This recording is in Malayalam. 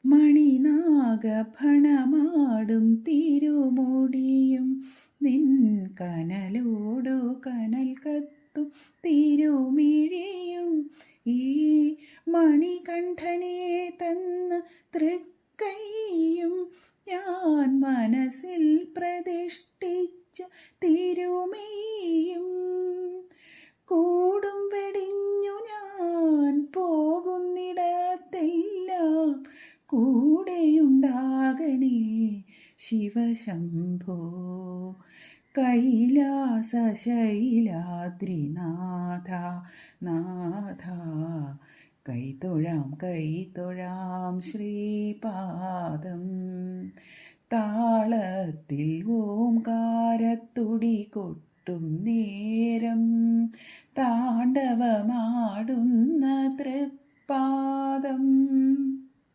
മണിനാഗഫണമാടും തിരുമുടിയും നിൻ കനലോടു കനൽ കത്തും തിരുമിഴിയും ഈ മണികണ്ഠനെ തന്ന തൃക്കൈയും ഞാൻ മനസ്സിൽ പ്രതിഷ്ഠിച്ച തിരുമേയും കൂടും വെടിഞ്ഞു ഞാൻ പോകുന്നിടത്തെല്ലാം കൂടെയുണ്ടാകണേ ശിവശംഭോ. കൈലാസശൈലാദ്രിനാഥ നാഥ കൈതൊഴാം കൈതൊഴാം ശ്രീപാദം. താളത്തിൽ ഓംകാരത്തുടി കൊട്ടും നേരം താണ്ഡവമാടുന്ന തൃപ്പാദം.